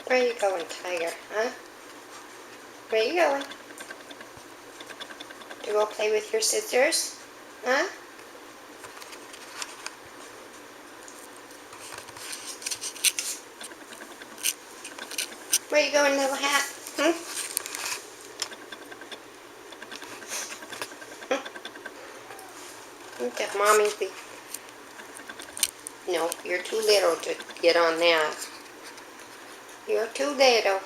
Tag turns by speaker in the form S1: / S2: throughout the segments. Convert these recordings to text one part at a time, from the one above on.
S1: Where you going, Tiger? Huh? Where you going? To go play with your sisters? Huh? Where you going, little hat? Hmm? Look at Mommy. No, you're too little to get on that. You're too little.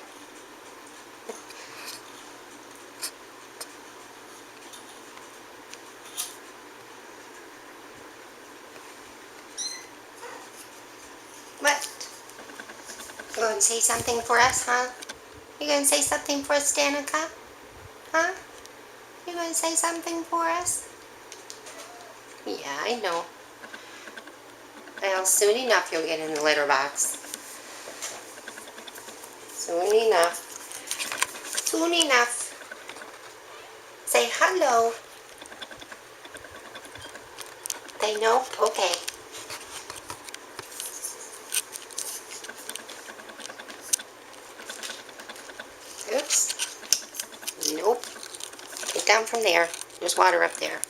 S1: What? You going to say something for us, huh? You going to say something for us, Danica? Huh? You going to say something for us? Yeah, I know. Well, soon enough you'll get in the litter box. Soon enough. Soon enough. Say hello. They know? Okay. Oops. Nope. Get down from there. There's water up there.